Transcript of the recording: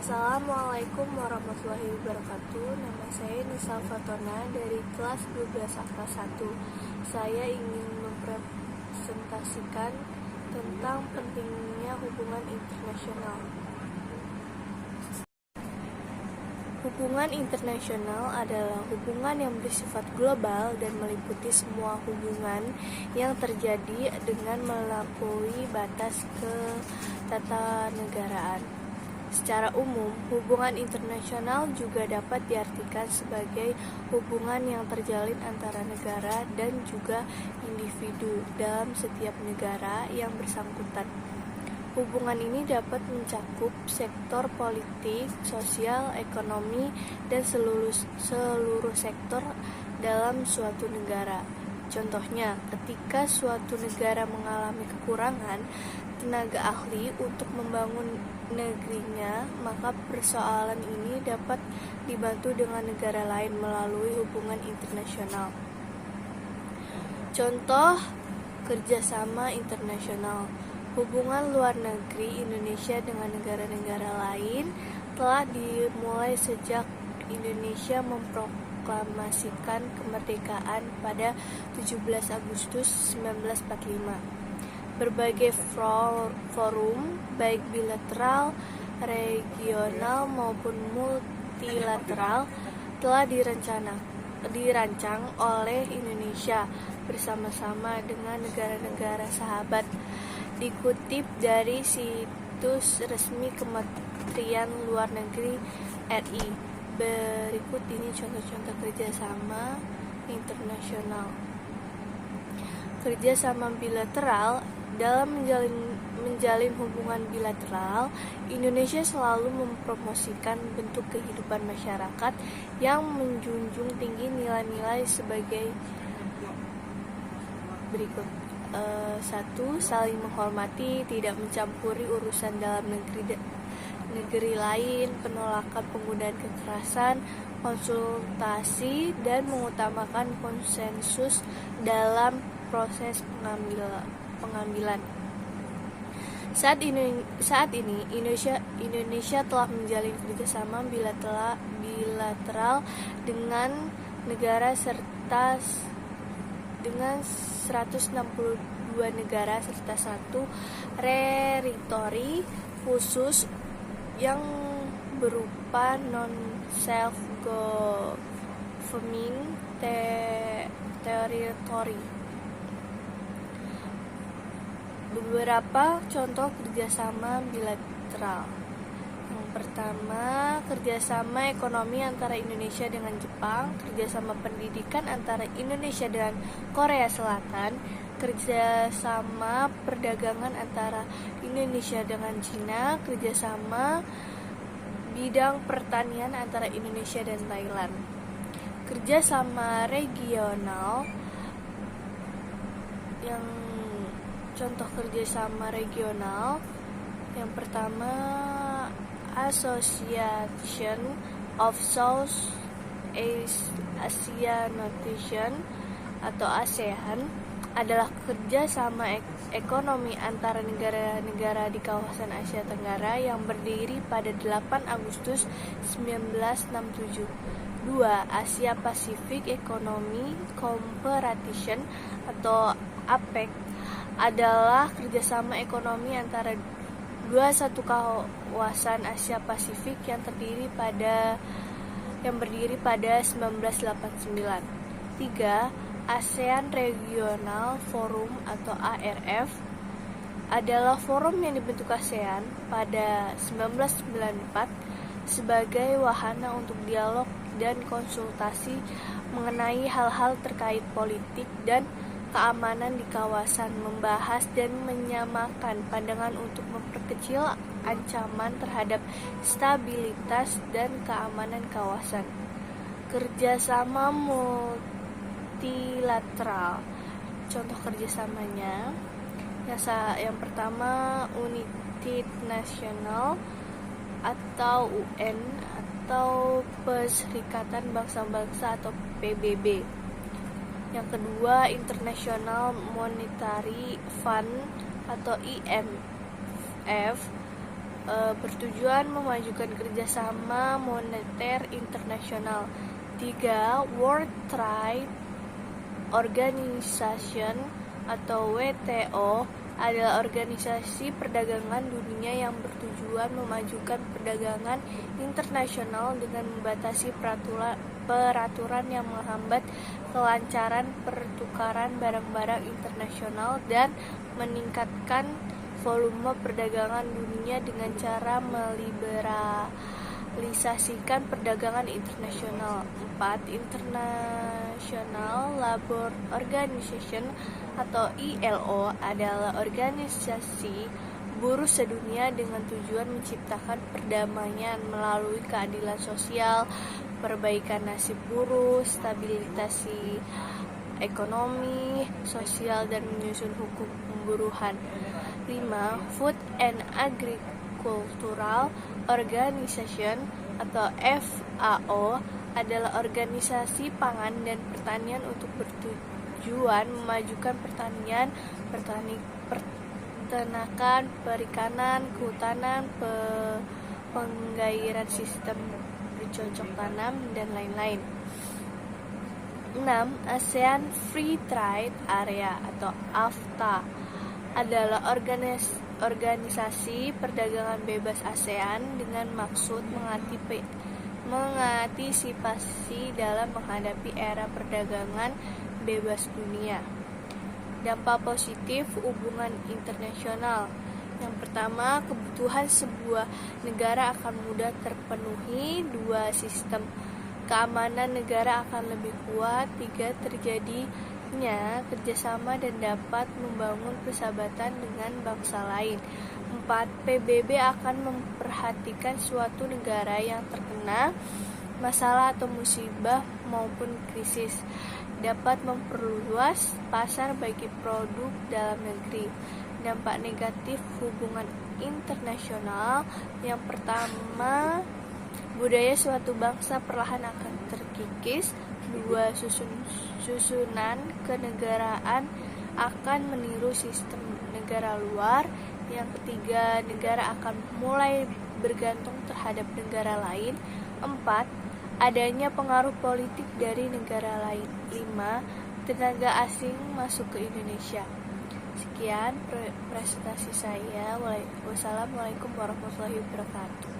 Assalamualaikum warahmatullahi wabarakatuh. Nama saya Nisa Fatona dari kelas 12 kelas 1. Saya ingin mempresentasikan tentang pentingnya hubungan internasional. Hubungan internasional adalah hubungan yang bersifat global dan meliputi semua hubungan yang terjadi dengan melampaui batas ketatanegaraan. Secara umum, hubungan internasional juga dapat diartikan sebagai hubungan yang terjalin antara negara dan juga individu dalam setiap negara yang bersangkutan. Hubungan ini dapat mencakup sektor politik, sosial, ekonomi, dan seluruh sektor dalam suatu negara. Contohnya, ketika suatu negara mengalami kekurangan tenaga ahli untuk membangun negerinya, maka persoalan ini dapat dibantu dengan negara lain melalui hubungan internasional. Contoh kerjasama internasional. Hubungan luar negeri Indonesia dengan negara-negara lain telah dimulai sejak Indonesia memproklamasikan kemerdekaan pada 17 Agustus 1945. Berbagai forum, baik bilateral, regional maupun multilateral, telah dirancang oleh Indonesia bersama-sama dengan negara-negara sahabat. Dikutip dari situs resmi Kementerian Luar Negeri RI. Berikut ini contoh-contoh kerjasama internasional. Kerjasama bilateral. Dalam menjalin hubungan bilateral, Indonesia selalu mempromosikan bentuk kehidupan masyarakat yang menjunjung tinggi nilai-nilai sebagai berikut. 1. Saling menghormati, tidak mencampuri urusan dalam negeri lain, penolakan penggunaan kekerasan, konsultasi, dan mengutamakan konsensus dalam proses pengambilan. Saat ini Indonesia telah menjalin kerjasama bilateral dengan negara dengan 162 negara serta 1 teritori khusus yang berupa non-self-governing territory. Beberapa contoh kerjasama bilateral. Yang pertama, kerjasama ekonomi antara Indonesia dengan Jepang, kerjasama pendidikan antara Indonesia dengan Korea Selatan, kerjasama perdagangan antara Indonesia dengan Cina, kerjasama bidang pertanian antara Indonesia dan Thailand. Kerjasama regional. Yang contoh kerjasama regional, yang pertama Association of South Asia Nation atau ASEAN adalah kerjasama ekonomi antara negara-negara di kawasan Asia Tenggara yang berdiri pada 8 Agustus 1967. 2. Asia Pacific Economic Cooperation atau APEC adalah kerjasama ekonomi antara 21 kawasan Asia Pasifik yang berdiri pada 1989. 3. ASEAN Regional Forum atau ARF adalah forum yang dibentuk ASEAN pada 1994 sebagai wahana untuk dialog dan konsultasi mengenai hal-hal terkait politik dan keamanan di kawasan, membahas dan menyamakan pandangan untuk memperkecil ancaman terhadap stabilitas dan keamanan kawasan. Kerjasama multilateral. Contoh kerjasamanya, yang pertama United Nations atau UN atau Perserikatan Bangsa-Bangsa atau PBB. Yang kedua, International Monetary Fund atau IMF. bertujuan memajukan kerjasama moneter internasional. 3. World Trade Organization atau WTO adalah organisasi perdagangan dunia yang bertujuan memajukan perdagangan internasional dengan membatasi peraturan yang menghambat kelancaran pertukaran barang-barang internasional dan meningkatkan volume perdagangan dunia dengan cara meliberalisasikan perdagangan internasional. 4. International Labour Organization atau ILO adalah organisasi buruh sedunia dengan tujuan menciptakan perdamaian melalui keadilan sosial, perbaikan nasib buruh, stabilisasi ekonomi, sosial, dan menyusun hukum pemburuhan. 5. Food and Agricultural Organization atau FAO adalah organisasi pangan dan pertanian untuk bertujuan memajukan pertanian, peternakan, perikanan, kehutanan, penggairan sistem bercocok tanam, dan lain-lain. 6. ASEAN Free Trade Area atau AFTA adalah organisasi perdagangan bebas ASEAN dengan maksud mengantisipasi dalam menghadapi era perdagangan bebas dunia. Dampak positif hubungan internasional. Yang pertama, kebutuhan sebuah negara akan mudah terpenuhi. 2. Sistem keamanan negara akan lebih kuat. 3. Terjadinya kerjasama dan dapat membangun persahabatan dengan bangsa lain. 4. PBB akan memperhatikan suatu negara yang terkena masalah atau musibah maupun krisis, dapat memperluas pasar bagi produk dalam negeri. Dampak negatif hubungan internasional. Yang pertama, budaya suatu bangsa perlahan akan terkikis. 2. Susunan kenegaraan akan meniru sistem negara luar. Yang ketiga, negara akan mulai bergantung terhadap negara lain. 4. Adanya pengaruh politik dari negara lain. 5. Tenaga asing masuk ke Indonesia. Sekian presentasi saya. Wassalamualaikum warahmatullahi wabarakatuh.